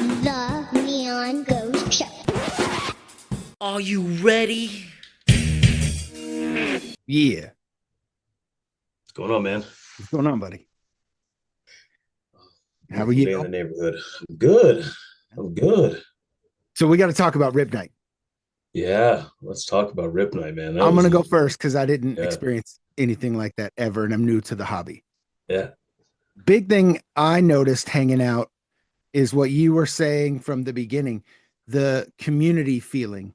The Neon Ghost Show. Are you ready? Yeah. What's going on, man? What's going on, buddy? How are Beautiful day you? in the neighborhood. I'm good. I'm good. So we got to talk about Rip Night. Yeah, let's talk about Rip Night, man. I'm going to go first because I didn't Yeah. experience anything like that ever, and I'm new to the hobby. Yeah. Big thing I noticed hanging out is what you were saying from the beginning, the community feeling.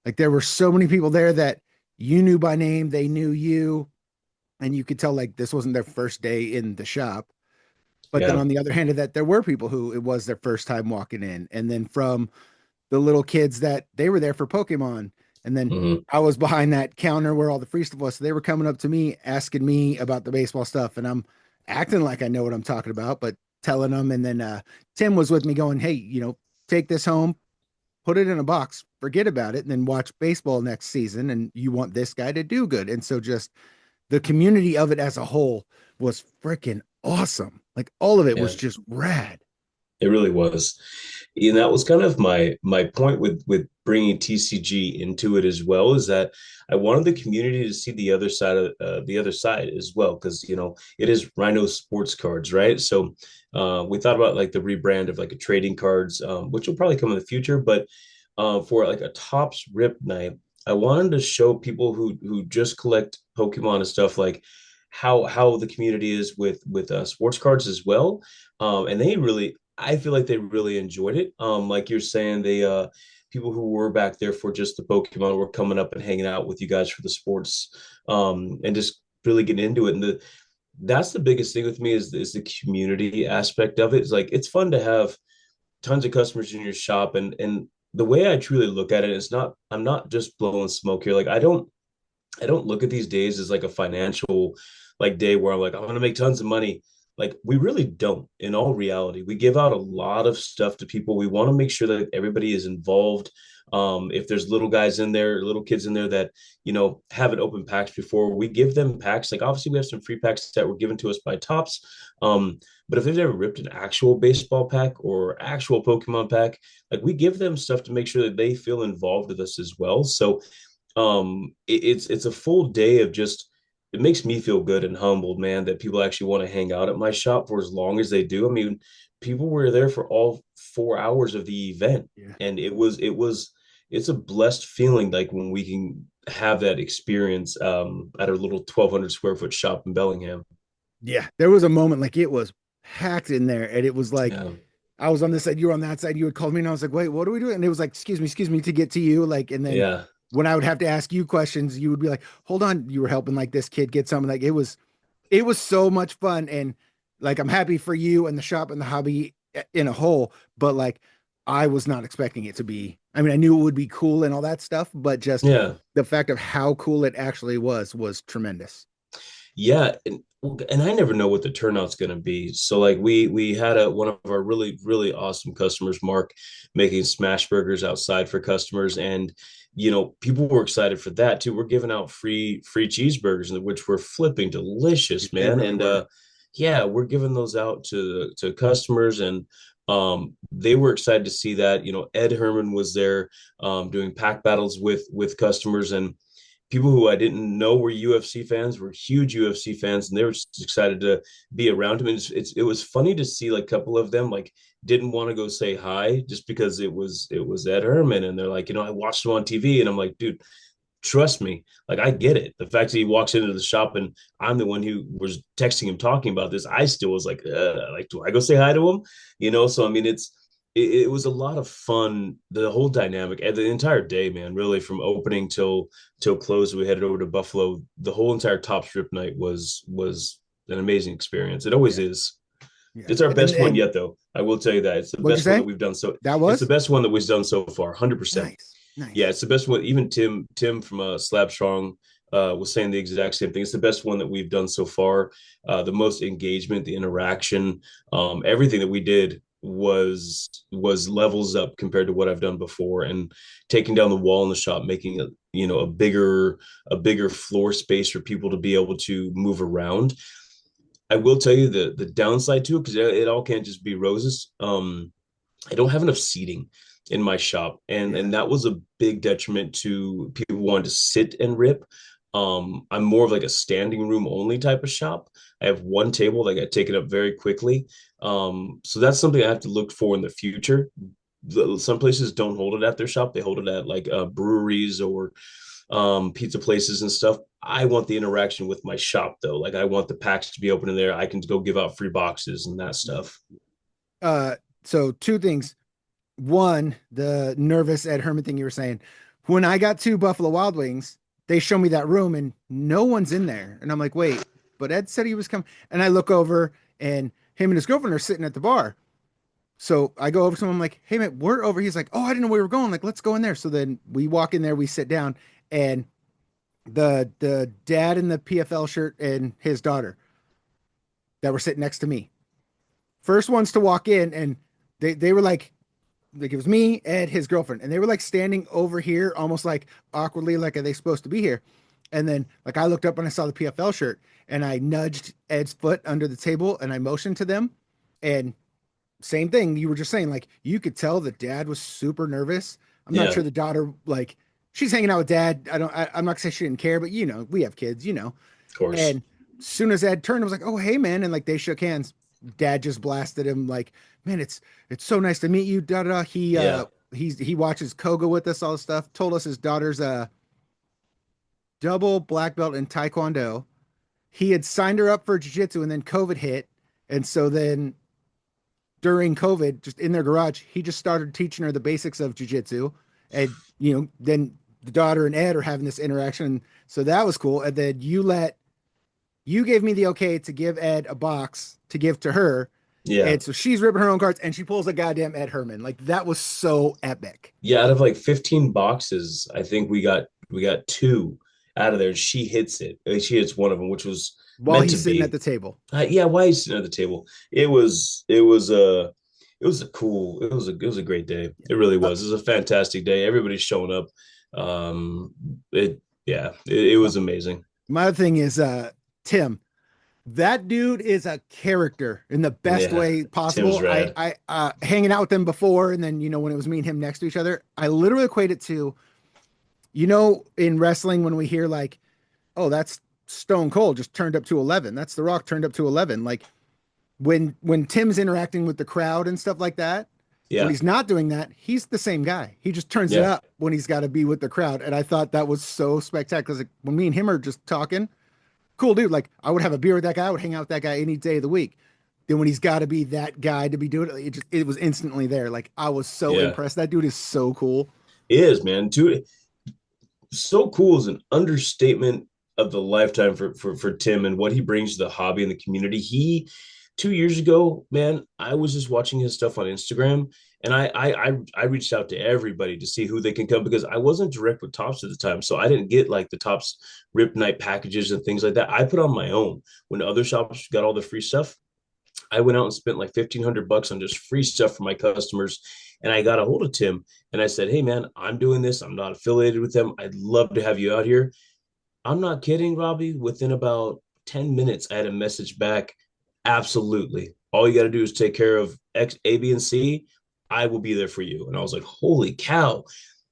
Like there were so many people there that you knew by name, they knew you, and you could tell like this wasn't their first day in the shop. But then Yeah. on the other hand of that, there were people who it was their first time walking in. And then from the little kids that they were there for Pokemon. And then Mhm. I was behind that counter where all the free stuff was. So they were coming up to me, asking me about the baseball stuff. And I'm acting like I know what I'm talking about, but telling them. And then Tim was with me going, hey, take this home, put it in a box, forget about it, and then watch baseball next season. And you want this guy to do good. And so just the community of it as a whole was freaking awesome. Like all of it Yeah. was just rad. It really was. And that was kind of my point with bringing TCG into it as well, is that I wanted the community to see the other side of the other side as well, because it is Rhino Sports Cards, right? So we thought about like the rebrand of like a trading cards, which will probably come in the future, but for like a Tops Rip Night, I wanted to show people who just collect Pokemon and stuff like how the community is with sports cards as well. And they really, I feel like they really enjoyed it. Like you're saying, they people who were back there for just the Pokemon were coming up and hanging out with you guys for the sports, and just really getting into it. And that's the biggest thing with me is the community aspect of it. It's like it's fun to have tons of customers in your shop, and the way I truly look at it is not, I'm not just blowing smoke here. Like I don't look at these days as like a financial like day where I'm like, I'm gonna make tons of money. Like we really don't. In all reality, we give out a lot of stuff to people. We want to make sure that everybody is involved. If there's little guys in there, little kids in there that haven't opened packs before, we give them packs. Like obviously, we have some free packs that were given to us by Tops. But if they've ever ripped an actual baseball pack or actual Pokemon pack, like we give them stuff to make sure that they feel involved with us as well. So it's a full day of just, it makes me feel good and humbled, man, that people actually want to hang out at my shop for as long as they do. I mean, people were there for all 4 hours of the event. Yeah. And it's a blessed feeling, like when we can have that experience at our little 1,200 square foot shop in Bellingham. Yeah. There was a moment like it was packed in there. And it was like, Yeah. I was on this side, you were on that side, you would call me and I was like, wait, what are we doing? And it was like, excuse me to get to you. Like, and then Yeah. when I would have to ask you questions, you would be like, hold on, you were helping like this kid get something. Like it was so much fun. And like, I'm happy for you and the shop and the hobby in a whole, but like, I was not expecting it to be, I mean, I knew it would be cool and all that stuff, but just Yeah. the fact of how cool it actually was tremendous. Yeah, and I never know what the turnout's going to be. So like we had one of our really really awesome customers, Mark, making smash burgers outside for customers, and people were excited for that too. We're giving out free cheeseburgers, which were flipping delicious, They man. really And were. yeah, we're giving those out to customers, and they were excited to see that. Ed Herman was there doing pack battles with customers, and people who I didn't know were UFC fans were huge UFC fans, and they were just excited to be around him. And it was funny to see like a couple of them like didn't want to go say hi just because it was Ed Herman, and they're like, I watched him on TV, and I'm like, dude, trust me, like I get it. The fact that he walks into the shop and I'm the one who was texting him talking about this, I still was like, do I go say hi to him? So I mean, it was a lot of fun, the whole dynamic and the entire day, man. Really, from opening till close, we headed over to Buffalo. The whole entire Top Strip night was an amazing experience. It always Yeah. is. Yeah. It's our And, best one and yet, though. I will tell you that it's the what'd you best one that say? we've done. So That it's the was best one that we've done so far, 100%. nice. Nice. Yeah, it's the best one. Even Tim from Slab Strong was saying the exact same thing. It's the best one that we've done so far. The most engagement, the interaction, everything that we did was levels up compared to what I've done before. And taking down the wall in the shop, making it a bigger floor space for people to be able to move around. I will tell you the downside to it, because it all can't just be roses. I don't have enough seating in my shop, and Yeah. that was a big detriment to people who wanted to sit and rip. I'm more of like a standing room only type of shop. I have one table that got taken up very quickly. So that's something I have to look for in the future. Some places don't hold it at their shop; they hold it at like breweries or pizza places and stuff. I want the interaction with my shop though. Like I want the packs to be open in there. I can go give out free boxes and that stuff. Uh, so two things. One, the nervous Ed Herman thing you were saying. When I got to Buffalo Wild Wings, they show me that room and no one's in there. And I'm like, wait, but Ed said he was coming. And I look over and him and his girlfriend are sitting at the bar. So I go over to him. I'm like, hey man, we're over. He's like, oh, I didn't know where we were going. Like, let's go in there. So then we walk in there, we sit down, and the dad in the PFL shirt and his daughter that were sitting next to me. First ones to walk in, and they were like it was me, Ed, his girlfriend, and they were like standing over here, almost like awkwardly, like are they supposed to be here? And then like I looked up and I saw the PFL shirt, and I nudged Ed's foot under the table and I motioned to them, and same thing you were just saying, like you could tell the dad was super nervous. I'm not Yeah, sure the daughter like she's hanging out with dad. I'm not gonna say she didn't care, but we have kids, of course. and as soon as Ed turned, I was like, "Oh, hey, man!" And like they shook hands. Dad just blasted him like, "Man, it's so nice to meet you." Da da. Da. Yeah. He watches CoGa with us, all this stuff. Told us his daughter's a double black belt in Taekwondo. He had signed her up for jiu-jitsu, and then COVID hit, and so then during COVID, just in their garage, he just started teaching her the basics of jiu-jitsu, and then the daughter and Ed are having this interaction. So that was cool. And then you gave me the okay to give Ed a box to give to her. Yeah. And so she's ripping her own cards and she pulls a goddamn Ed Herman. Like that was so epic. Yeah, out of like 15 boxes, I think we got two out of there. She hits it. She hits one of them, which was While meant to he's sitting at be. the table. Yeah, why he's sitting at the table? It was a great day. It really Uh, was. It was a fantastic day. Everybody's showing up. It yeah, it my, was amazing. my other thing is Tim. That dude is a character in the best Yeah, way Tim's possible. I rad. I hanging out with him before, and then when it was me and him next to each other, I literally equate it to in wrestling when we hear like, oh, that's Stone Cold just turned up to 11. That's The Rock turned up to 11. Like when Tim's interacting with the crowd and stuff like that, when Yeah, he's not doing that, he's the same guy. He just turns it yeah, up when he's got to be with the crowd. And I thought that was so spectacular. Like, when me and him are just talking, cool dude. Like I would have a beer with that guy. I would hang out with that guy any day of the week. Then when he's got to be that guy to be doing it, it was instantly there. Like I was so yeah. impressed. That dude is so cool. It is, man. Dude, so cool is an understatement of the lifetime for Tim and what he brings to the hobby and the community. 2 years ago, man, I was just watching his stuff on Instagram, and I reached out to everybody to see who they can come because I wasn't direct with Tops at the time, so I didn't get like the Tops Rip Night packages and things like that. I put on my own when other shops got all the free stuff. I went out and spent like $1,500 on just free stuff for my customers. And I got a hold of Tim and I said, hey, man, I'm doing this. I'm not affiliated with them. I'd love to have you out here. I'm not kidding, Robbie. Within about 10 minutes, I had a message back. Absolutely. All you got to do is take care of X, A, B, and C. I will be there for you. And I was like, holy cow.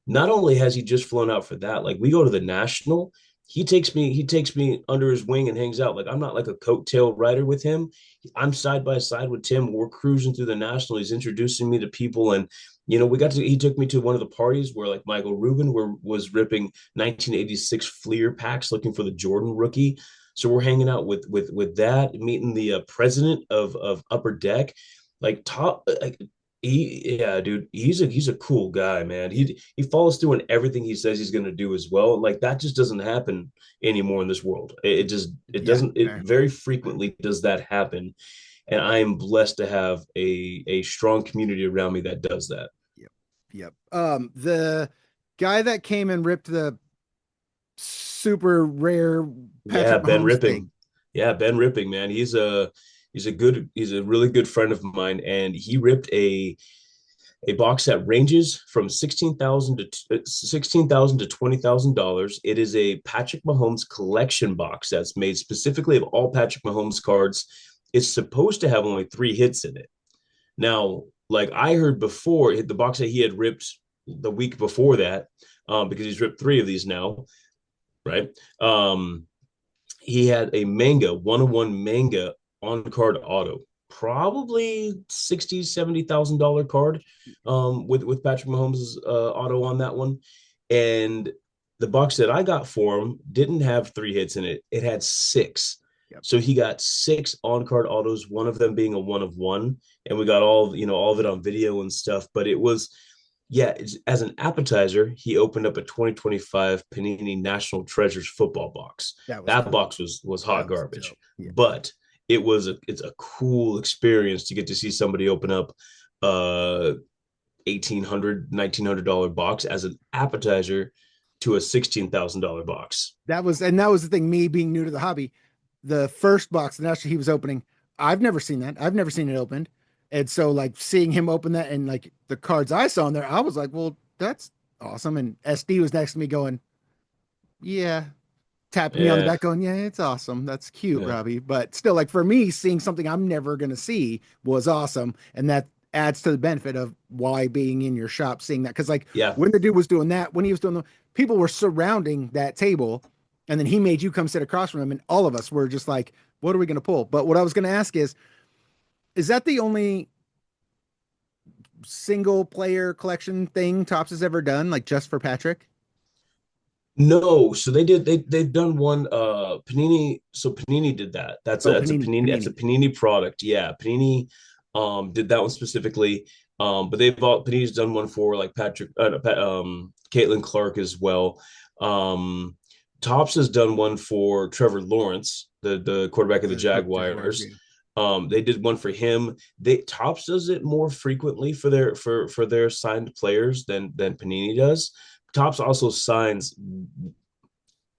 Not only has he just flown out for that, like we go to the national, he takes me under his wing and hangs out. Like I'm not like a coattail rider with him. I'm side by side with Tim. We're cruising through the national. He's introducing me to people, and he took me to one of the parties where like Michael Rubin was ripping 1986 Fleer packs looking for the Jordan rookie. So we're hanging out with that, meeting the president of Upper Deck, like top like yeah, dude, he's a cool guy, man. He follows through on everything he says he's going to do as well. Like that just doesn't happen anymore in this world. It Yeah. doesn't it very frequently does that happen, and I am blessed to have a strong community around me that does that. Yep. Yep. The guy that came and ripped the super rare Yeah, Patrick Ben Mahomes thing. Ripping. Yeah, Ben Ripping, man. He's a really good friend of mine, and he ripped a box that ranges from 16,000 to $20,000. It is a Patrick Mahomes collection box that's made specifically of all Patrick Mahomes cards. It's supposed to have only three hits in it. Now, like I heard before, the box that he had ripped the week before that, because he's ripped 3 of these now, right? He had a manga, 101 manga on card auto, probably 60, $70,000 card, with Patrick Mahomes' auto on that one. And the box that I got for him didn't have 3 hits in it. It had 6. Yep. So he got 6 on card autos, one of them being a 1 of 1. And we got all of it on video and stuff. But it was, yeah, as an appetizer, he opened up a 2025 Panini National Treasures football box. That was That cool. box was hot That was garbage, dope. Yeah. but it's a cool experience to get to see somebody open up uh $1,800 box as an appetizer to a $16,000 box. That was the thing, me being new to the hobby. The first box that actually he was opening, I've never seen that. I've never seen it opened. And so like seeing him open that and like the cards I saw in there, I was like, well, that's awesome. And SD was next to me going, yeah, tapping me on the Yeah, back, going, yeah, it's awesome. That's cute, yeah, Robbie. But still, like for me, seeing something I'm never gonna see was awesome. And that adds to the benefit of why being in your shop, seeing that. Cause like yeah, when the dude was doing that, when he was doing the people were surrounding that table, and then he made you come sit across from him, and all of us were just like, what are we gonna pull? But what I was gonna ask is that the only single player collection thing Tops has ever done, like just for Patrick? no. So they've done one, Panini. So Panini did that. Oh, That's a Panini, Panini, that's a Panini. Panini product. Yeah, Panini did that one specifically. But Panini's done one for like Patrick, Caitlin Clark as well. um Tops has done one for Trevor Lawrence, the quarterback of the Jaguars, Jaguars. yeah. They did one for him. They Tops does it more frequently for their signed players than Panini does. Tops also signs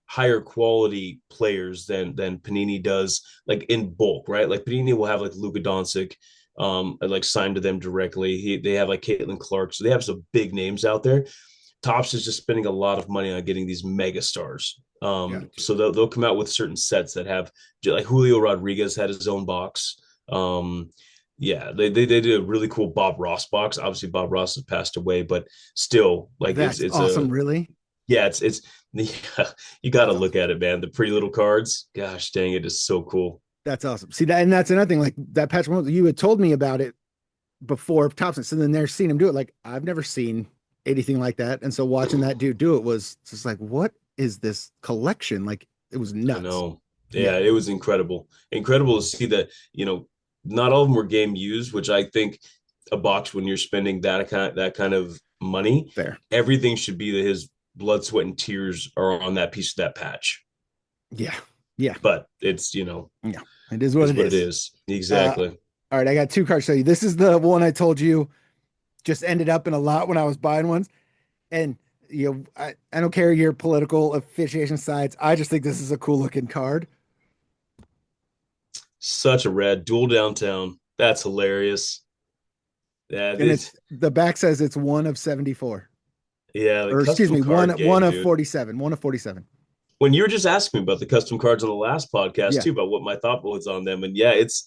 higher quality players than Panini does, like in bulk, right? Like Panini will have like Luka Doncic, like signed to them directly. They have like Caitlin Clark, so they have some big names out there. Tops is just spending a lot of money on getting these mega stars. Gotcha. So they'll come out with certain sets that have, like Julio Rodriguez had his own box. Yeah, they did a really cool Bob Ross box. Obviously, Bob Ross has passed away, but still, like That's it's a awesome, really. yeah, it's yeah, you got to That's look awesome. at it, man. The pretty little cards. Gosh dang it, is so cool. That's awesome. See that, and that's another thing. Like that Patrick Mahomes, you had told me about it before Thompson, and then they're seeing him do it. Like I've never seen anything like that, and so watching that dude do it was just like, what is this collection? Like it was I nuts. know. Yeah, Yeah, it was incredible. Incredible to see that, not all of them were game used, which I think a box, when you're spending that kind of money, fair. everything should be that his blood, sweat, and tears are on that piece of that patch. Yeah, yeah, But yeah. It is what it's it what it is. is. Uh, Exactly. all right, I got 2 cards to show you. This is the one I told you just ended up in a lot when I was buying ones. And I don't care your political affiliation sides. I just think this is a cool looking card. Such a red dual downtown. That's hilarious. Yeah, And it's the back says it's 1 of 74. yeah, the Or excuse custom me, one card one game, of dude. 47. 1 of 47. When you were just asking me about the custom cards on the last podcast Yeah, too, about what my thought was on them, and yeah, it's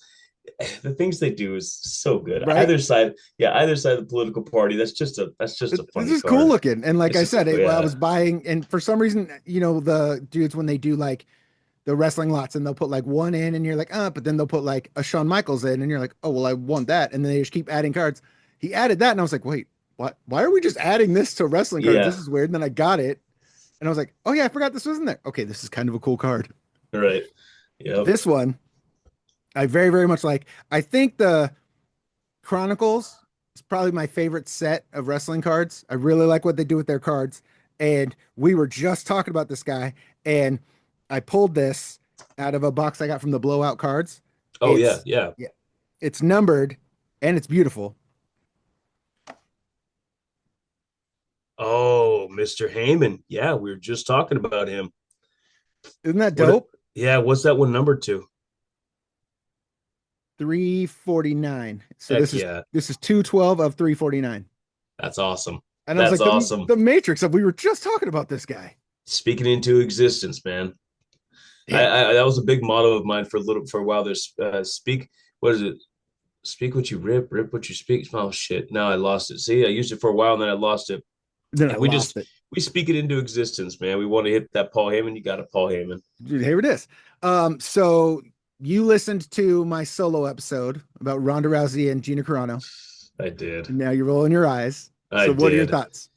the things they do is so good. right. Either side of the political party. That's just a This funny is cool card. looking. And like It's I just said, I yeah, was buying, and for some reason, the dudes when they do like the wrestling lots and they'll put like one in and you're like, but then they'll put like a Shawn Michaels in and you're like, oh, well, I want that. And then they just keep adding cards. He added that and I was like, wait, what? Why are we just adding this to wrestling cards? This yeah, is weird. And then I got it and I was like, oh yeah, I forgot this was in there. Okay, this is kind of a cool card. right, yep. This one, I very, very much like. I think the Chronicles is probably my favorite set of wrestling cards. I really like what they do with their cards. And we were just talking about this guy, and I pulled this out of a box I got from the Blowout Cards. Oh yeah, It's yeah. yeah, it's numbered and it's beautiful. Oh, Mr. Heyman. Yeah, we were just talking about him. Isn't that What? dope? Yeah, what's that one number to? 349. So Heck this is yeah, 212 of 349. that's awesome. And I was That's like, awesome. the Matrix of we were just talking about this guy. Speaking into existence, man. Yeah. That was a big motto of mine for a while. There's speak. What is it? Speak what you rip, rip what you speak. Oh shit! Now I lost it. See, I used it for a while, and then I lost it. Then I And we lost just it. we speak it into existence, man. We want to hit that Paul Heyman. You got a Paul Heyman. Dude, here it is. So you listened to my solo episode about Ronda Rousey and Gina Carano. I did. And now you're rolling your eyes. I So what are your did. thoughts?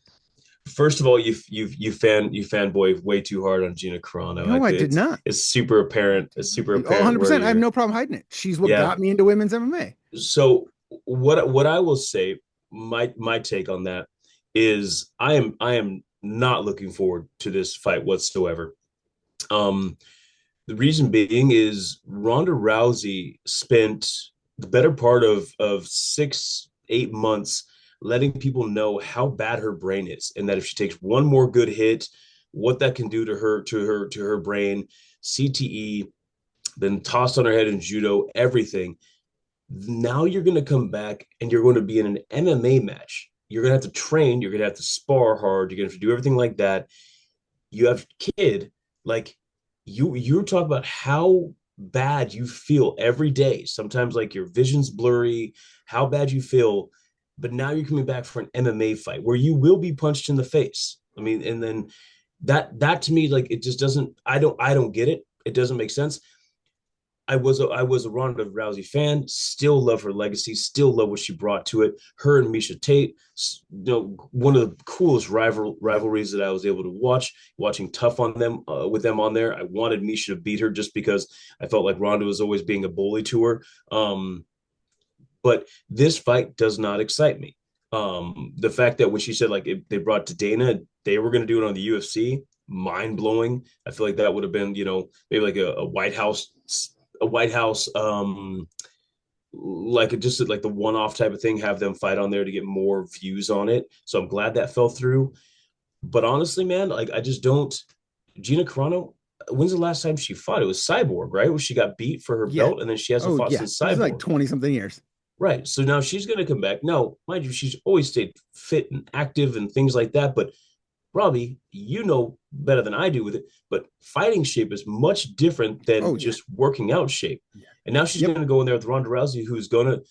First of all, you fanboy way too hard on Gina Carano. No, I did not. It's super apparent. It's super Oh, apparent where 100%. I have you're. no problem hiding it. She's what Yeah. got me into women's MMA. So what I will say, my take on that is I am not looking forward to this fight whatsoever. Um, the reason being is Ronda Rousey spent the better part of 6 8 months letting people know how bad her brain is, and that if she takes one more good hit, what that can do to her brain, CTE, then tossed on her head in judo, everything. Now you're going to come back and you're going to be in an MMA match. You're going to have to train. You're going to have to spar hard. You're going to have to do everything like that. You have kid, like you're talking about how bad you feel every day. Sometimes like your vision's blurry, how bad you feel. But now you're coming back for an MMA fight where you will be punched in the face. I mean, and then that to me, like it just doesn't. I don't get it. It doesn't make sense. I was a Ronda Rousey fan. Still love her legacy. Still love what she brought to it. Her and Misha Tate, one of the coolest rivalries that I was able to watch. Watching Tough on them with them on there. I wanted Misha to beat her just because I felt like Ronda was always being a bully to her. But this fight does not excite me. The fact that when she said like they brought to Dana, they were going to do it on the UFC, mind blowing. I feel like that would have been maybe like a White House like just like the one-off type of thing, have them fight on there to get more views on it. So I'm glad that fell through. But honestly, man, like I just don't. Gina Carano, when's the last time she fought? It was Cyborg, right? Where she got beat for her Yeah. belt, and then she hasn't Oh, fought yeah. since This is like Cyborg. 20 something years. Right. So now she's going to come back. Now, mind you, she's always stayed fit and active and things like that. But Robbie, you know better than I do with it, but fighting shape is much different than Oh, yeah. just working out shape. Yeah. And now she's Yep. going to go in there with Ronda Rousey, who's gonna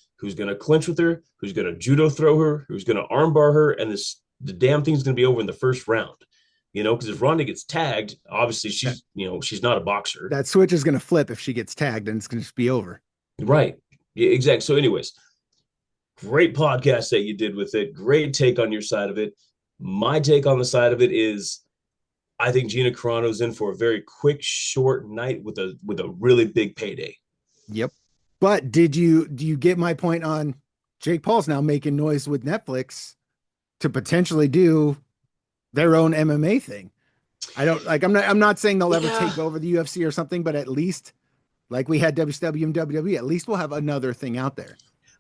clinch with her, who's gonna judo throw her, who's gonna armbar her, and the damn thing's gonna be over in the first round. Because if Ronda gets tagged, obviously she's not a boxer. That switch is going to flip if she gets tagged and it's going to just be over. Right. Yeah, exactly. So, anyways, great podcast that you did with it. Great take on your side of it. My take on the side of it is I think Gina Carano's in for a very quick, short night with a really big payday. Yep. But do you get my point on Jake Paul's now making noise with Netflix to potentially do their own MMA thing? I don't like, I'm not saying they'll ever take over the UFC or something, but at least like we had WCW and WWE, at least we'll have another thing out there.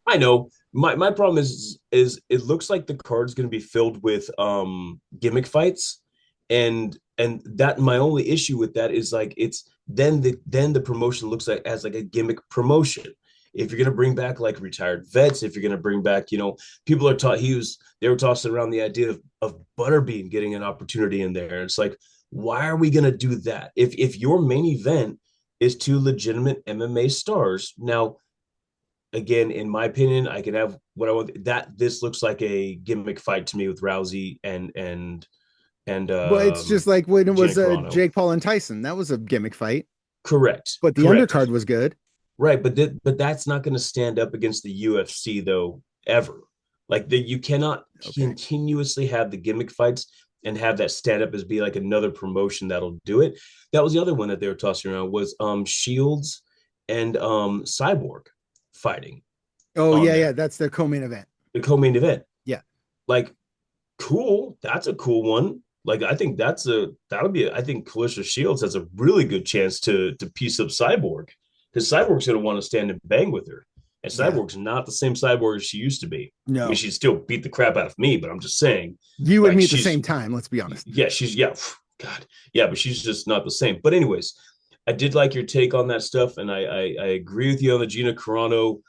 I know. My problem is it looks like the card's going to be filled with gimmick fights, and that my only issue with that is like it's then the promotion looks like as like a gimmick promotion. If you're going to bring back like retired vets, if you're going to bring back, people are taught they were tossing around the idea of Butterbean getting an opportunity in there. It's like, why are we going to do that? If your main event is two legitimate MMA stars. Now, again, in my opinion, I can have what I want. That this looks like a gimmick fight to me with Rousey and But it's just like when it was Gina Carano. Jake Paul and Tyson, that was a gimmick fight, Correct. but the Correct. undercard was good. Right, but that's not going to stand up against the UFC though ever. Like you cannot continuously have the gimmick fights and have that stand up as be like another promotion that'll do it. That was the other one that they were tossing around was Shields and Cyborg fighting. Oh yeah, yeah, that's their co-main event. The co-main event. Yeah. Like cool, that's a cool one. Like I think I think Clarissa Shields has a really good chance to piece up Cyborg. Because Cyborg's going to want to stand and bang with her. And Cyborg's not the same Cyborg as she used to be. No. I mean, she'd still beat the crap out of me, but I'm just saying. You and me at the same time, let's be honest. Yeah, God. Yeah, but she's just not the same. But anyways, I did like your take on that stuff, and I agree with you on the Gina Carano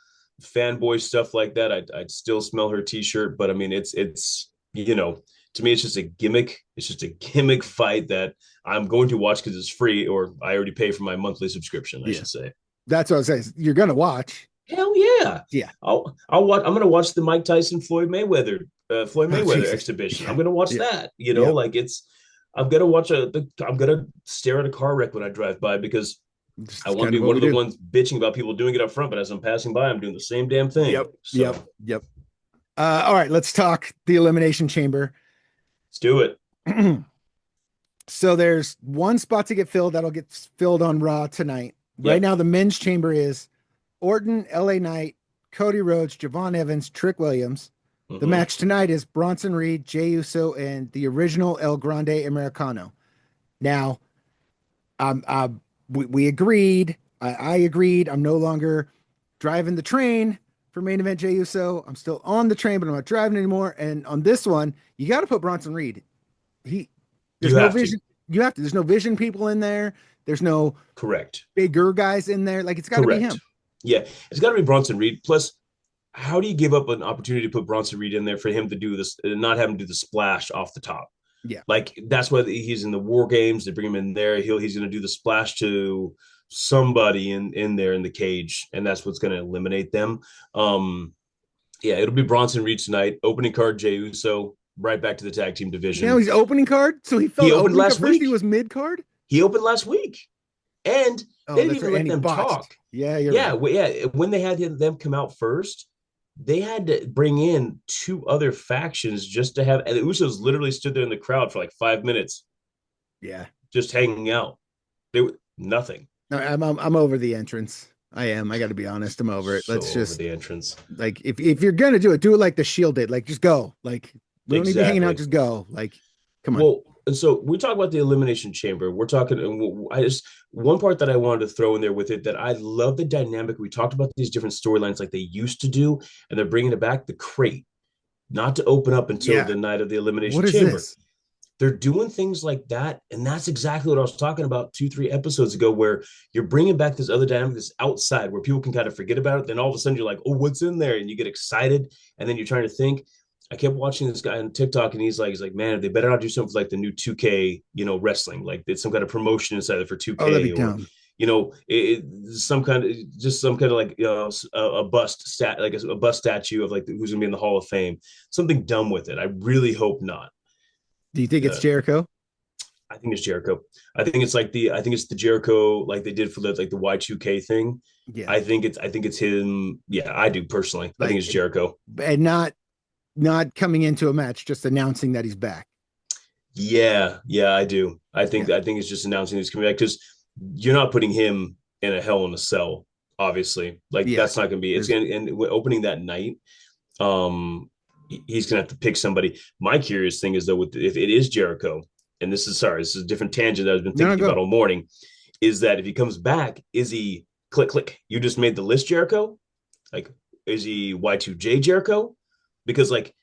fanboy stuff like that. I'd still smell her t-shirt, but I mean, it's to me, it's just a gimmick. It's just a gimmick fight that I'm going to watch because it's free, or I already pay for my monthly subscription, I should say. That's what I was saying. You're going to watch. Hell yeah. Yeah. I'll watch. I'm gonna watch the Mike Tyson Floyd Oh Mayweather Jesus. exhibition. I'm Yeah. gonna watch Yeah. that. Yeah. Like it's I'm gonna watch I'm gonna stare at a car wreck when I drive by because I It's want to kind be of what one we of the do. ones bitching about people doing it up front, but as I'm passing by, I'm doing the same damn thing. Yep. Yep. So Yep. All right, let's talk the Elimination Chamber. let's do it. So there's one spot to get filled that'll get filled on Raw tonight. Right Yep. now, the men's chamber is Orton, LA Knight, Cody Rhodes, Javon Evans, Trick Williams. The Mm-hmm. match tonight is Bronson Reed, Jey Uso, and the original El Grande Americano. Now, we agreed. I agreed. I'm no longer driving the train for main event Jey Uso. I'm still on the train, but I'm not driving anymore. And on this one, you got to put Bronson Reed. He There's You no have to. vision. You have to. There's no vision people in there. There's no Correct. bigger guys in there. Like it's got to be Correct. him. Yeah, it's got to be Bronson Reed. Plus, how do you give up an opportunity to put Bronson Reed in there for him to do this and not have him do the splash off the top? Yeah. Like that's why he's in the War Games. They bring him in there. He's going to do the splash to somebody in there in the cage, and that's what's going to eliminate them. Yeah, it'll be Bronson Reed tonight. Opening card Jey Uso. Right back to the tag team Now division. he's opening card. So he He felt opened opening card last first. He week. was mid card. He opened last week, and they Oh, didn't that's even right. let And he them botched. talk. Yeah, you're Yeah, right. yeah. When they had them come out first, they had to bring in two other factions just to have. And the Usos literally stood there in the crowd for like 5 minutes, Yeah. just hanging out. They were nothing. No, I'm over the entrance. I am. I got to be honest. I'm over it. So Let's over just the entrance. like if you're gonna do it like the Shield did. Like just go. Like we don't need to be hanging out. Exactly. Just go. Like come on. Well, and so we talk about the Elimination Chamber. We're talking, and I just one part that I wanted to throw in there with it that I love the dynamic. We talked about these different storylines like they used to do, and they're bringing it back. The crate, not to open up until Yeah. the night of the What Elimination is Chamber. this? They're doing things like that, and that's exactly what I was talking about 2-3 episodes ago, where you're bringing back this other dynamic, this outside, where people can kind of forget about it. Then all of a sudden, you're like, "Oh, what's in there?" And you get excited, and then you're trying to think. I kept watching this guy on TikTok, and he's like, "Man, they better not do something like the new 2K, wrestling, like it's some kind of promotion inside for Oh, that'd be 2K, or dumb. some kind of like a bust stat, like a bust statue of like who's gonna be in the Hall of Fame, something dumb with it. I really hope not. Do you think it's Uh, Jericho? I think it's Jericho. I think it's the Jericho like they did for the like the Y2K thing. Yeah. I think it's him. Yeah, I do personally. I think it's Like Jericho. and not coming into a match, just announcing that he's back. Yeah, I do. Yeah. I think it's just announcing he's coming back because you're not putting him in a Hell in a Cell, obviously. Like Yeah. that's not going to be. It's There's going to and opening that night. He's going to have to pick somebody. My curious thing is though, if it is Jericho, and this is a different tangent that I've been no thinking about go. all morning, is that if he comes back, is he click? You just made the list, Jericho. Like, is he Y2J Jericho? Because like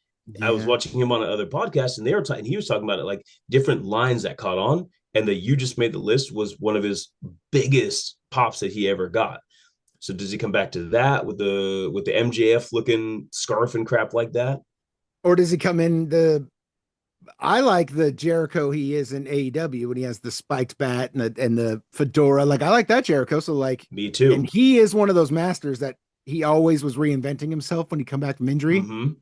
I was Yeah. watching him on another podcast, and they were talking. He was talking about it like different lines that caught on, and that you just made the list was one of his biggest pops that he ever got. So does he come back to that with the MJF looking scarf and crap like that? Or does he come in the I like the Jericho he is in AEW when he has the spiked bat and the fedora. Like I like that Jericho. So like, Me and too. he is one of those masters that he always was reinventing himself when he come back from injury. Mm-hmm.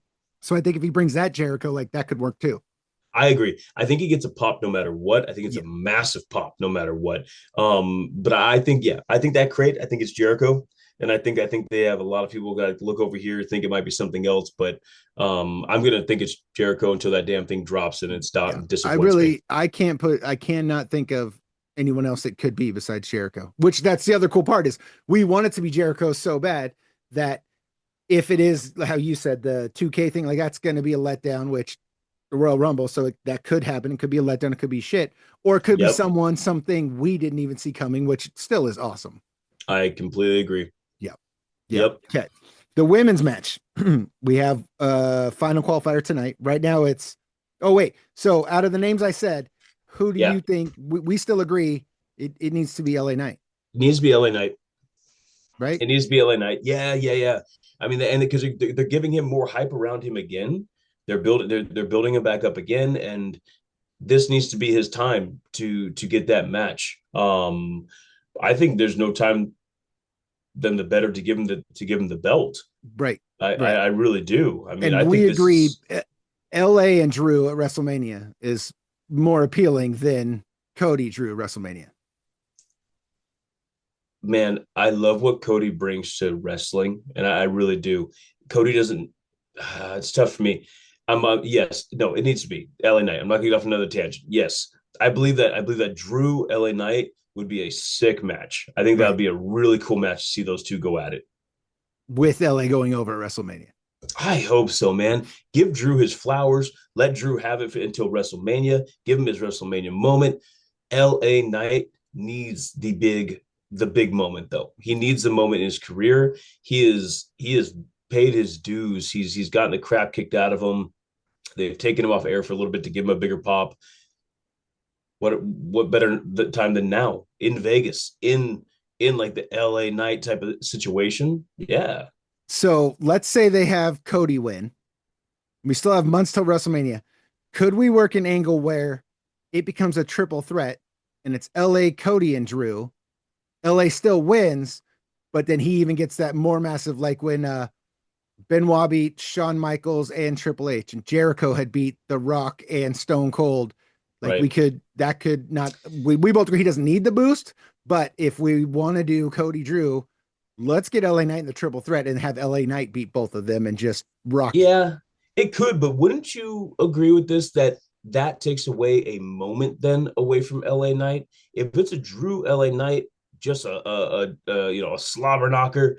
So I think if he brings that Jericho, like that could work too. I agree. I think he gets a pop no matter what. I think it's Yeah. a massive pop no matter what. But I think I think that crate. I think it's Jericho, and I think they have a lot of people got to look over here think it might be something else. But I'm gonna think it's Jericho until that damn thing drops and it's Yeah. and disappoints me. I cannot think of anyone else it could be besides Jericho, which that's the other cool part is we want it to be Jericho so bad that if it is how you said the 2K thing, like that's going to be a letdown, which the Royal Rumble. So that could happen. It could be a letdown. It could be shit, or it could be Yep, something we didn't even see coming, which still is awesome. I completely agree. Yep. Yep. Yep. Okay. The women's match. We have final qualifier tonight. Right now it's, oh, wait. So out of the names I said, who do Yeah, you think we still agree it needs to be LA Knight, it needs to be LA Knight. right? It needs to be LA Knight. Yeah. I mean, and because they're giving him more hype around him again. They're building him back up again, and this needs to be his time to get that match. I think there's no time then the better to give him the belt. Right. I really do. I mean, And I we think this agree, is, LA and Drew at WrestleMania is more appealing than Cody Drew at WrestleMania. man, I love what Cody brings to wrestling, and I really do. Cody doesn't. It's tough for me. I'm yes, no, it needs to be LA Knight. I'm not gonna get off another tangent. Yes, I believe that. I believe that Drew LA Knight would be a sick match. I think that Right. would be a really cool match to see those two go at it. With LA going over at WrestleMania. I hope so, man. Give Drew his flowers. Let Drew have it until WrestleMania. Give him his WrestleMania moment. LA Knight needs the big moment though. He needs the moment in his career. He is paid his dues. He's gotten the crap kicked out of him. They've taken him off air for a little bit to give him a bigger pop. What better time than now in Vegas in like the LA Knight type of situation? Yeah. So let's say they have Cody win. We still have months till WrestleMania. Could we work an angle where it becomes a triple threat and it's LA, Cody, and Drew? LA still wins, but then he even gets that more massive, like when Benoit beat Shawn Michaels and Triple H, and Jericho had beat The Rock and Stone Cold. Like Right. that could not, we both agree he doesn't need the boost, but if we want to do Cody Drew, let's get LA Knight in the triple threat and have LA Knight beat both of them and just rock. Yeah, it could, but wouldn't you agree with this that that takes away a moment then away from LA Knight? If it's a Drew LA Knight, just a slobber knocker,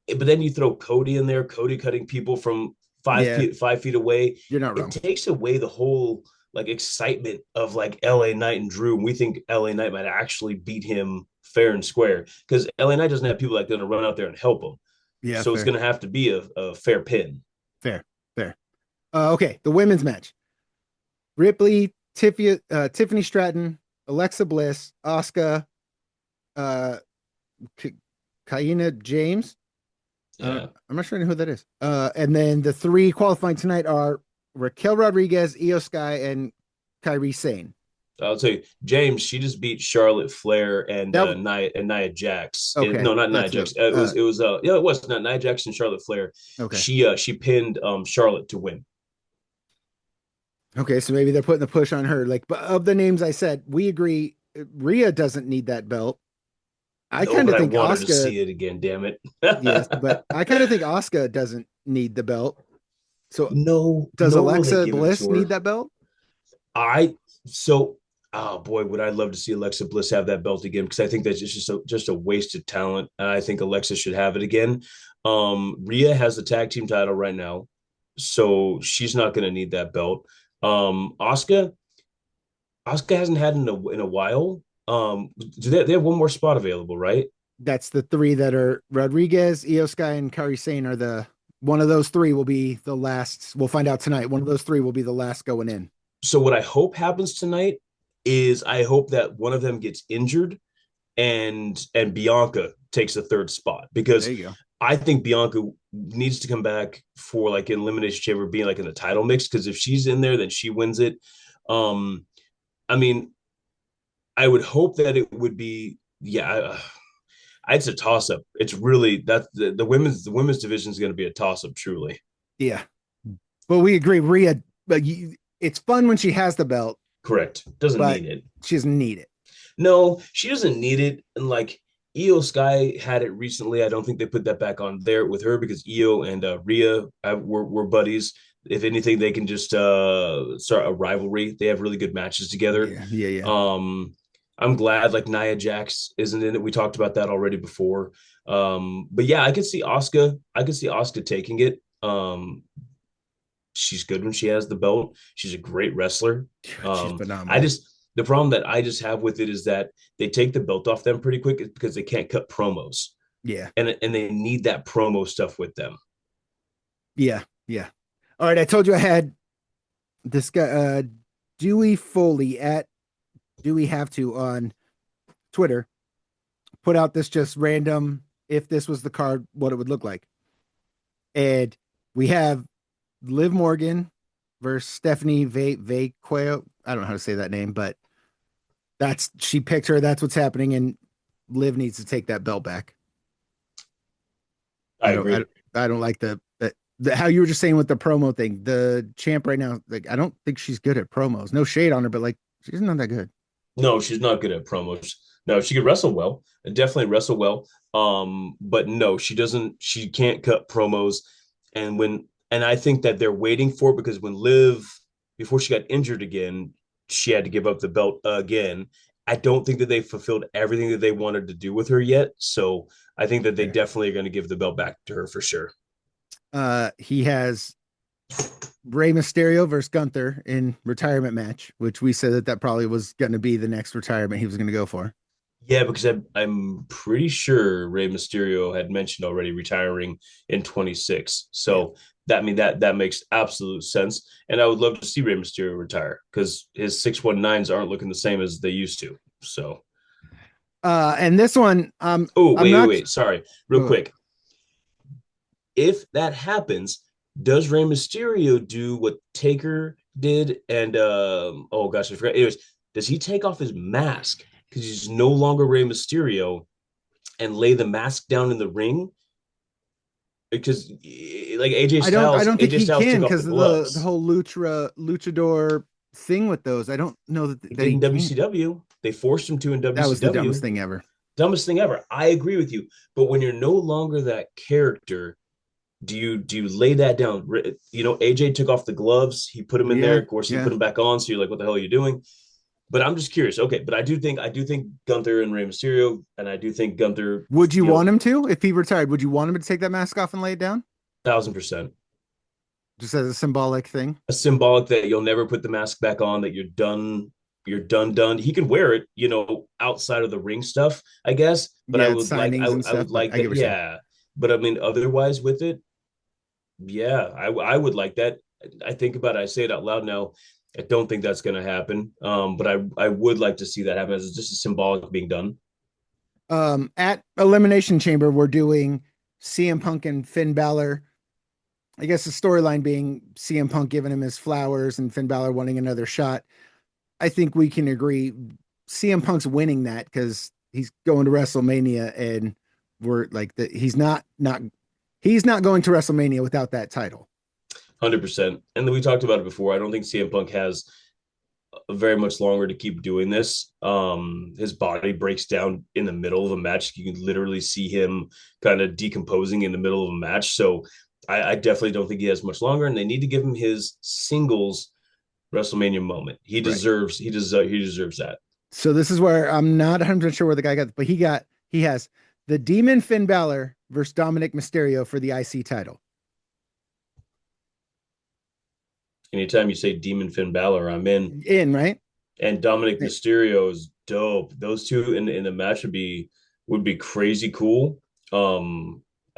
but then you throw Cody in there, Cody cutting people from Yeah, 5 feet away, you're not it wrong. takes away the whole like excitement of like LA Knight and Drew. And we think LA Knight might actually beat him fair and square because LA Knight doesn't have people like going to run out there and help him. Yeah, So it's fair, going to have to be a fair pin. fair, fair. Okay, the women's match. Ripley, Tiffany Stratton, Alexa Bliss, Asuka, uh, Kaina James. Yeah. I'm not sure who that is. And then the three qualifying tonight are Raquel Rodriguez, Io Sky, and Kyrie Sane. I'll tell you, James, she just beat Charlotte Flair That Nia Jax. okay. No, not Nia That's the Jax. It was yeah, it was not Nia Jax and Charlotte Flair. okay. She pinned Charlotte to win. Okay, so maybe they're putting the push on her. Like, but of the names I said, we agree. Rhea doesn't need that belt. I No, kind but of I think want her to Asuka, see it again. Damn it. yes, but I kind of think Asuka doesn't need the belt. So No, does nor will they Alexa give it Bliss to need her. that belt? I so oh boy, would I love to see Alexa Bliss have that belt again because I think that's just a wasted talent. And I think Alexa should have it again. Rhea has the tag team title right now, so she's not going to need that belt. Asuka hasn't had in a while. Do they have one more spot available, right? That's the three that are Rodriguez, Io Sky, and Kairi Sane are the one of those three will be the last. We'll find out tonight. One of those three will be the last going in. So what I hope happens tonight is I hope that one of them gets injured and Bianca takes the third spot There because you go. I think Bianca needs to come back for like an elimination chamber being like in the title mix because if she's in there then she wins it. Um I mean I would hope that it would be it's a toss up. It's really that the women's division is going to be a toss up truly. Yeah, but we agree. Rhea, but it's fun when she has the belt, Correct. Doesn't but need it. she doesn't need it. No, she doesn't need it. And like Io Sky had it recently. I don't think they put that back on there with her because Io and Rhea were buddies. If anything, they can just start a rivalry. They have really good matches together. Yeah, yeah, yeah. Um, I'm glad like Nia Jax isn't in it. We talked about that already before. But yeah, I could see Asuka. I could see Asuka taking it. She's good when she has the belt. She's a great wrestler. She's I phenomenal. just the problem that I just have with it is that they take the belt off them pretty quick because they can't cut promos Yeah, and they need that promo stuff with them. yeah, yeah. All right, I told you I had this guy, Dewey Foley at Do We Have To on Twitter put out this just random if this was the card, what it would look like. And we have Liv Morgan versus Stephanie Vaqueo. I don't know how to say that name, but she picked her. That's what's happening, and Liv needs to take that belt back. I agree. I don't like how you were just saying with the promo thing. The champ right now, like I don't think she's good at promos. No shade on her, but like she's not that good. No, she's not good at promos. No, she could wrestle well, definitely wrestle well. But no, she doesn't. She can't cut promos. And I think that they're waiting for it because when Liv, before she got injured again, she had to give up the belt again. I don't think that they fulfilled everything that they wanted to do with her yet. So I think that they Okay. definitely are going to give the belt back to her for sure. He has Rey Mysterio versus Gunther in retirement match, which we said that probably was going to be the next retirement he was going to go for. Yeah, because I'm pretty sure Rey Mysterio had mentioned already retiring in 26. Yeah. So that makes absolute sense. And I would love to see Rey Mysterio retire because his 619s aren't looking the same as they used to. So And this one, oh I'm wait, wait, not. wait. Sorry, real quick. If that happens, does Rey Mysterio do what Taker did? And oh gosh, I forgot. Anyways, does he take off his mask because he's no longer Rey Mysterio and lay the mask down in the ring? Because like I don't think AJ he Styles can took off the because of the gloves. whole luchador thing with those. I don't know He that did he in can. WCW. They forced him to in That was the dumbest WCW. thing ever. Dumbest thing ever. I agree with you. But when you're no longer that character, do you lay that down? You know, AJ took off the gloves. He put him in there. Yeah, Of course, he put yeah. him back on. So you're like, what the hell are you doing? But I'm just curious. Okay, but I do think Gunther and Rey Mysterio, and I do think Gunther, Would you you want know, him to if he retired? Would you want him to take that mask off and lay it down 1000%. just as a symbolic thing? A symbolic that you'll never put the mask back on, that you're done. He can wear it, outside of the ring stuff, I guess. But I Yeah, it's would like signings and I stuff, would but like I get that, what you're saying. yeah. But I mean, otherwise with it, yeah, I would like that. I think about it, I say it out loud now. I don't think that's gonna happen. But I would like to see that happen as just a symbolic being done. At Elimination Chamber, we're doing CM Punk and Finn Balor. I guess the storyline being CM Punk giving him his flowers and Finn Balor wanting another shot. I think we can agree CM Punk's winning that because he's going to WrestleMania and we're like that he's not going to WrestleMania without that title. 100%. And then we talked about it before. I don't think CM Punk has very much longer to keep doing this. His body breaks down in the middle of a match. You can literally see him kind of decomposing in the middle of a match. So I definitely don't think he has much longer, and they need to give him his singles WrestleMania moment. He Right. deserves he deserves that. So this is where I'm not 100% sure where the guy got, but he has the Demon Finn Balor versus Dominic Mysterio for the IC title. Anytime you say Demon Finn Balor, I'm in. In, right? And Dominic Mysterio is dope. Those two in the match would be crazy cool.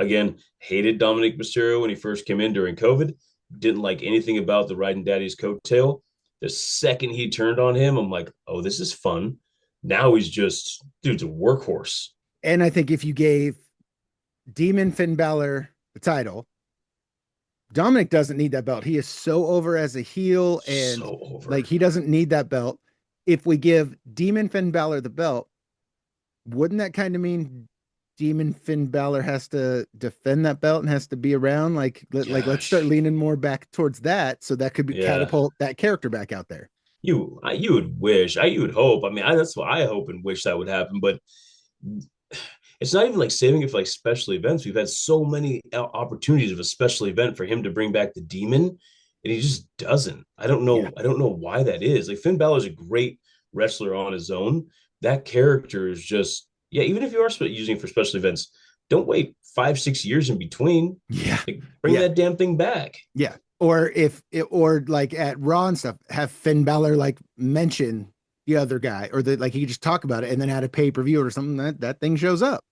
Again, hated Dominic Mysterio when he first came in during COVID. Didn't like anything about the riding daddy's coattail. The second he turned on him, I'm like, oh, this is fun. Now he's just dude's a workhorse. And I think if you gave Demon Finn Balor the title, Dominic doesn't need that belt. He is so over as a heel and So over. like he doesn't need that belt. If we give Demon Finn Balor the belt, wouldn't that kind of mean Demon Finn Balor has to defend that belt and has to be around? Let's start Gosh. leaning more back towards that so that could be Yeah. catapult that character back out there. You would wish. You would hope. I mean, that's what I hope and wish that would happen. But it's not even like saving it for like special events. We've had so many opportunities of a special event for him to bring back the demon, and he just doesn't. I don't Yeah. know. I don't know why that is. Like Finn Balor is a great wrestler on his own. That character is just yeah. Even if you are using it for special events, don't wait 5 6 years in between. Yeah. Like, bring Yeah. that damn thing back. Yeah. Or if it, or like at Raw and stuff, have Finn Balor like mention the other guy, or that like he could just talk about it and then at a pay-per-view or something that thing shows up.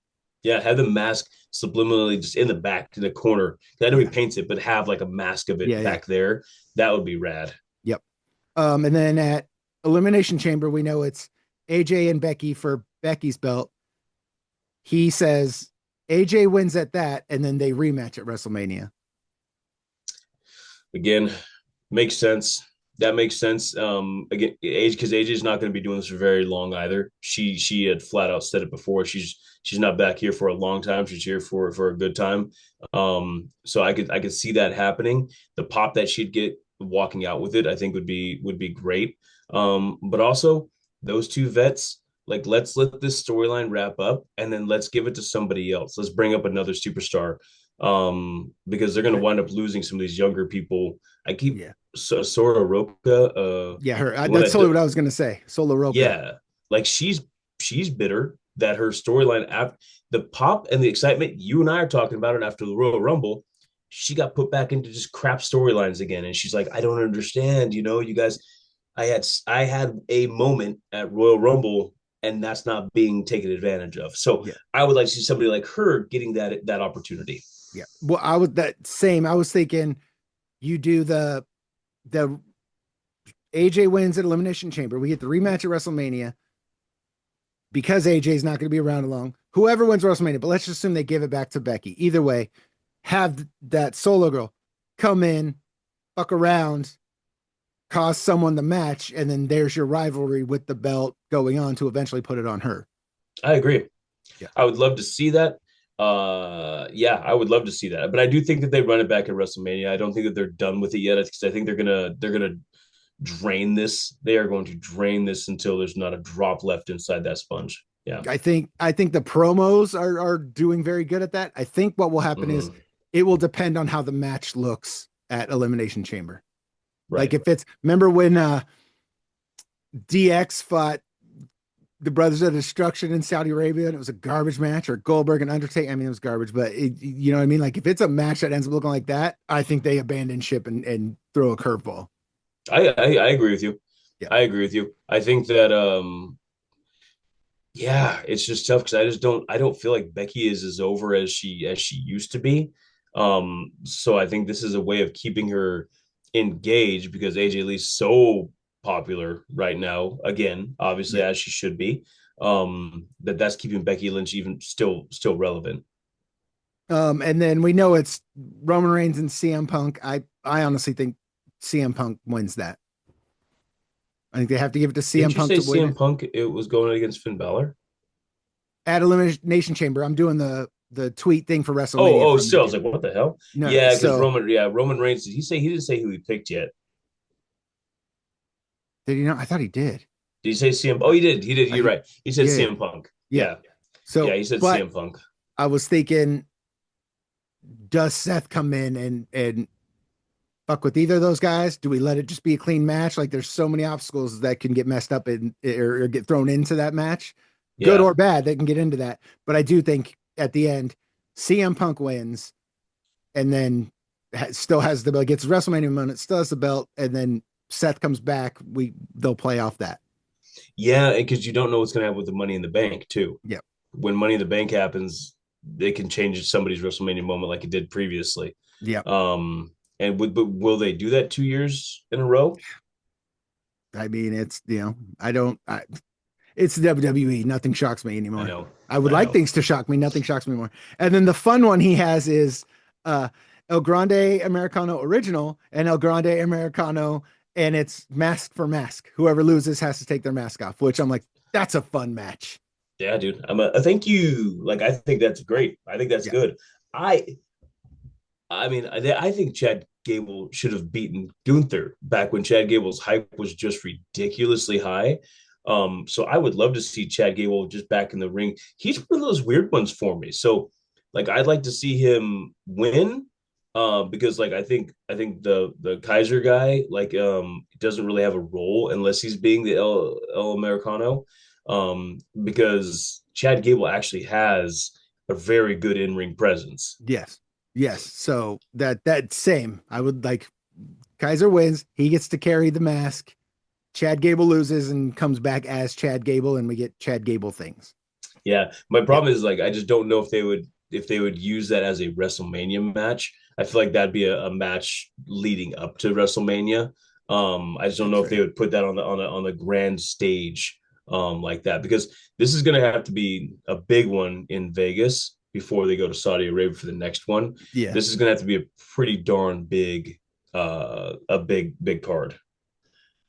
Yeah, have the mask subliminally just in the back to the corner. I know he Yeah. paints it, but have like a mask of it Yeah. Yeah. back there. That would be rad. Yep. And then at Elimination Chamber, we know it's AJ and Becky for Becky's belt. He says AJ wins at that, and then they rematch at WrestleMania. Again, makes sense. that makes sense. Again, age because AJ is not going to be doing this for very long either. She had flat out said it before. She's not back here for a long time. She's here for a good time. So I could see that happening. The pop that she'd get walking out with it, I think would be great. But also those two vets, like let's let this storyline wrap up and then let's give it to somebody else. Let's bring up another superstar. Because they're going to wind up losing some of these younger people. I keep Yeah. Sora Roca, Yeah, her. the one That's that totally what I was gonna say. Solo Roca. yeah, like she's bitter that her storyline after the pop and the excitement you and I are talking about it after the Royal Rumble, she got put back into just crap storylines again, and she's like, I don't understand, you guys, I had a moment at Royal Rumble, and that's not being taken advantage of. So Yeah. I would like to see somebody like her getting that opportunity. Yeah. Well, I was that same. I was thinking you do the AJ wins at Elimination Chamber. We get the rematch at WrestleMania because AJ's not going to be around long. Whoever wins WrestleMania, but let's just assume they give it back to Becky. Either way, have that solo girl come in, fuck around, cause someone the match, and then there's your rivalry with the belt going on to eventually put it on her. I agree. Yeah. I would love to see that. Yeah, I would love to see that. But I do think that they run it back at WrestleMania. I don't think that they're done with it yet. I think they're gonna drain this. They are going to drain this until there's not a drop left inside that sponge. Yeah. I think the promos are doing very good at that. I think what will happen is Mhm. it will depend on how the match looks at Elimination Chamber. Right. Like if it's remember when DX fought the Brothers of Destruction in Saudi Arabia and it was a garbage match, or Goldberg and Undertaker. I mean, it was garbage, but you know what I mean? Like if it's a match that ends up looking like that, I think they abandon ship and throw a curveball. I agree with you. Yeah. I agree with you. I think that yeah, it's just tough because I don't feel like Becky is as over as she used to be. So I think this is a way of keeping her engaged because AJ Lee's so popular right now, again, obviously Yeah. as she should be. That's keeping Becky Lynch even still relevant. And then we know it's Roman Reigns and CM Punk. I honestly think CM Punk wins that. I think they have to give it to CM Didn't you Punk say to win CM it Punk it was going against Finn Balor? at Elimination Chamber. I'm doing the tweet thing for WrestleMania Oh, from still, the I was dude. like, what the hell? No, Yeah, because so Roman Reigns, did he say he didn't say who he picked yet? did he not? I thought he did. Did he say CM? Oh, he did. He did. You're He, right. He said yeah, CM Punk. yeah. Yeah. Yeah, So, he said but CM Punk. I was thinking, does Seth come in and fuck with either of those guys? Do we let it just be a clean match? Like there's so many obstacles that can get messed up or get thrown into that match, good Yeah. or bad. They can get into that. But I do think at the end, CM Punk wins, and then still has the belt. Gets WrestleMania moment, still has the belt, and then Seth comes back. They'll play off that. Yeah, because you don't know what's going to happen with the Money in the Bank, too. Yeah, When Money in the Bank happens, they can change somebody's WrestleMania moment like it did previously. yeah. But will they do that 2 years in a row? I mean, it's I don't. It's WWE. Nothing shocks me I anymore. know. I would I like know. things to shock me. Nothing shocks me more. And then the fun one he has is uh El Grande Americano original and El Grande Americano, and it's mask for mask. Whoever loses has to take their mask off, which I'm like, that's a fun match. Yeah, dude. A thank you. Like, I think that's great. I think that's Yeah. good. I I mean, I think Chad Gable should have beaten Gunther back when Chad Gable's hype was just ridiculously high. So I would love to see Chad Gable just back in the ring. He's one of those weird ones for me. So, like, I'd like to see him win, because like I think the Kaiser guy doesn't really have a role unless he's being the El Americano, because Chad Gable actually has a very good in ring presence. Yes. Yes. So that same. I would like Kaiser wins. He gets to carry the mask. Chad Gable loses and comes back as Chad Gable, and we get Chad Gable things. Yeah, my Yeah. problem is like I just don't know if they would use that as a WrestleMania match. I feel like that'd be a match leading up to WrestleMania. I just don't That's know if they fair. would put that on the grand stage like that, because this is going to have to be a big one in Vegas before they go to Saudi Arabia for the next one. Yeah. This is going to have to be a pretty darn big a big card.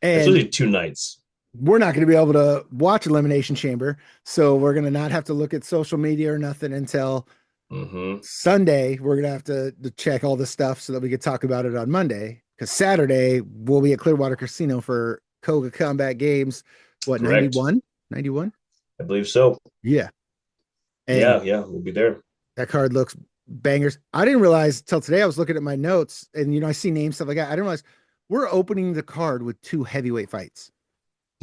It's And usually 2 nights. we're not going to be able to watch Elimination Chamber. So we're going to not have to look at social media or nothing until Hmm. Sunday. We're going to have to check all the stuff so that we could talk about it on Monday. Because Saturday we'll be at Clearwater Casino for CoGa Combat Games. What, Correct. 91? 91? I believe so. Yeah. And Yeah, yeah, we'll be there. that card looks bangers. I didn't realize till today I was looking at my notes and I see names, stuff like that. I didn't realize we're opening the card with two heavyweight fights.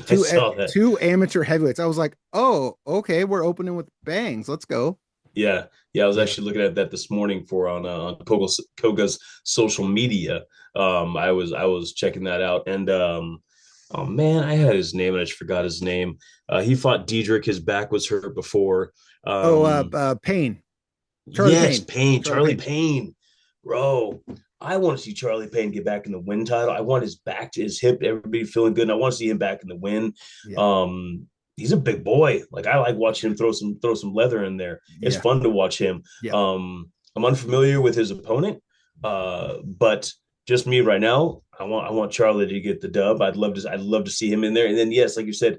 I two saw that. two amateur heavyweights. I was like, oh, okay, we're opening with bangs. Let's go. Yeah, yeah. I was Yeah. actually looking at that this morning for on Koga's social media. I was checking that out, and oh man, I had his name and I just forgot his name. He fought Diedrich. His back was hurt before. Oh, Um, Payne, Charlie yes, Payne, Payne, Charlie Charlie Payne. Payne, bro. I want to see Charlie Payne get back in the win title. I want his back to his hip, everybody feeling good. And I want to see him back in the win. Yeah, He's a big boy. Like I like watching him throw some leather in there. It's yeah, fun to watch him. yeah. I'm unfamiliar with his opponent, but just me right now. I want Charlie to get the dub. I'd love to see him in there. And then yes, like you said,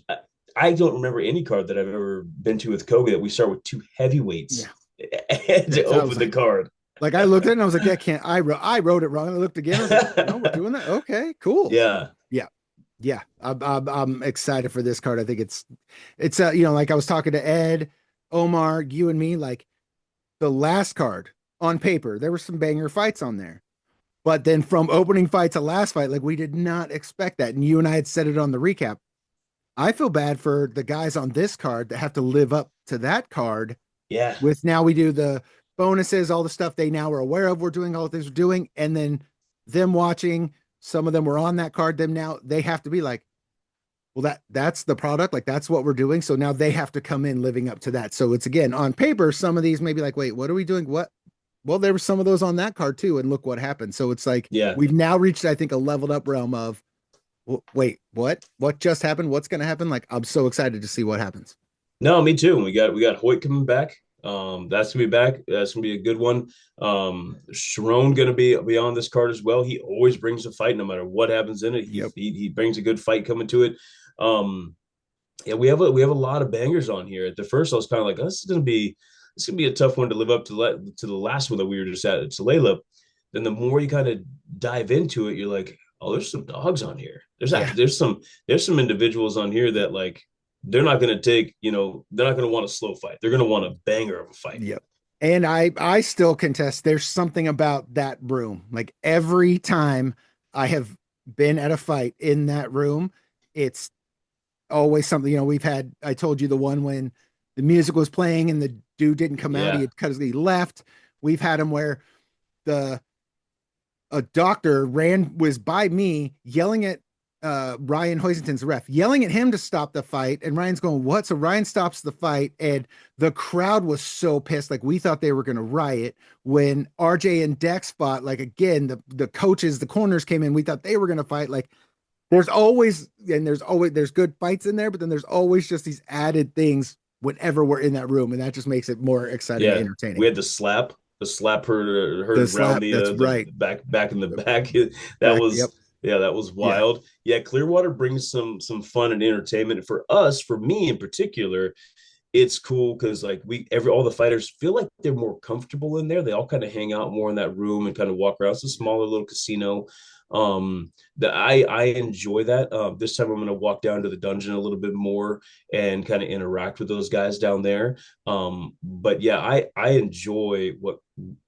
I, I don't remember any card that I've ever been to with Koga that we start with two Yeah. heavyweights to So I was open the card. like, I looked at it and I was like, that can't. I wrote it wrong. And I looked again. I was like, no, we're doing that. Okay, cool. Yeah. Yeah, yeah. I'm excited for this card. I think it's like I was talking to Ed, Omar, you and me. Like the last card on paper, there were some banger fights on there. But then from opening fight to last fight, like we did not expect that. And you and I had said it on the recap. I feel bad for the guys on this card that have to live up to that card. Yeah. With now we do the bonuses, all the stuff they now are aware of, we're doing all the things we're doing, and then them watching. Some of them were on that card. Them now they have to be like, well, that's the product, like that's what we're doing. So now they have to come in living up to that. So it's again on paper. Some of these may be like, wait, what are we doing? What? Well, there were some of those on that card too, and look what happened. So it's like Yeah. we've now reached, I think, a leveled up realm of wait, what? What just happened? What's going to happen? Like, I'm so excited to see what happens. No, me too. We got Hoyt coming back. That's gonna be back. That's gonna be a good one. Sharon gonna be on this card as well. He always brings a fight, no matter what happens in it. He Yep. he brings a good fight coming to it. Um, yeah, we have a lot of bangers on here. At the first, I was kind of like, oh, this is gonna be a tough one to live up to the last one that we were just at Tulalip. Then the more you kind of dive into it, you're like, oh, there's some dogs on here. There's Yeah. actually there's some individuals on here that like they're not going to take, they're not going to want a slow fight. They're going to want a banger of a fight. Yep. And I still contest there's something about that room. Like every time I have been at a fight in that room, it's always something, we've had, I told you the one when the music was playing and the dude didn't come out, Yeah. he left. We've had him where the a doctor was by me yelling at Ryan Hoisington's ref, yelling at him to stop the fight. And Ryan's going, what? So Ryan stops the fight, and the crowd was so pissed. Like we thought they were going to riot when RJ and Dex fought. Like again, the coaches, the corners came in. We thought they were going to fight. Like there's always good fights in there, but then there's always just these added things whenever we're in that room. And that just makes it more exciting and entertaining. We had the slap her The around slap, that's the right. back in the back. That Back, was yep. Yeah, that was wild. Yeah, Clearwater brings some fun and entertainment for us. For me in particular, it's cool because like all the fighters feel like they're more comfortable in there. They all kind of hang out more in that room and kind of walk around. It's a smaller little casino. That I enjoy that. This time I'm going to walk down to the dungeon a little bit more and kind of interact with those guys down there. But yeah, I enjoy what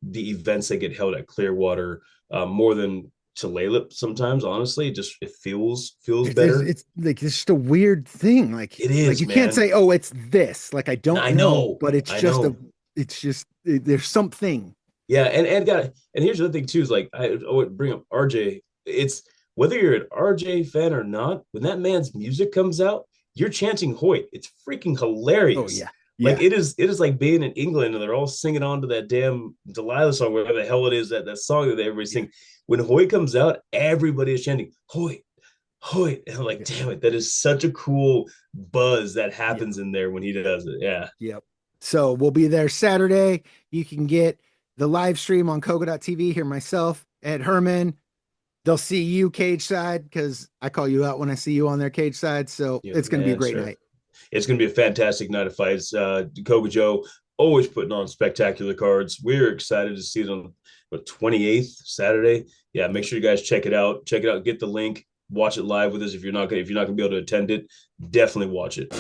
the events that get held at Clearwater more than Tulalip sometimes. Honestly, it feels better. It's like it's just a weird thing. Like It is, like you can't man. say, oh, it's this. Like I don't I know, know, but I know. there's something. Yeah, and here's the other thing too is like I would bring up RJ. It's whether you're an RJ fan or not, when that man's music comes out, you're chanting Hoyt. It's freaking Oh hilarious. yeah. Like Yeah. it is like being in England and they're all singing on to that damn Delilah song, whatever the hell it is, that song that everybody sing. When Hoyt comes out, everybody is chanting Hoyt, Hoyt. And I'm like, Yeah. damn it, that is such a cool buzz that Yeah. happens in there when he does it. Yeah. Yep. So we'll be there Saturday. You can get the live stream on Koga.tv. Here myself, Ed Herman, they'll see you cage side because I call you out when I see you on their cage side. So You're the it's going to be a man, great sir. night. It's going to be a fantastic night of fights. CoGa Joe always putting on spectacular cards. We're excited to see it on the 28th Saturday. Yeah, make sure you guys check it out. Check it out. Get the link. Watch it live with us. If you're not gonna be able to attend it, definitely watch it.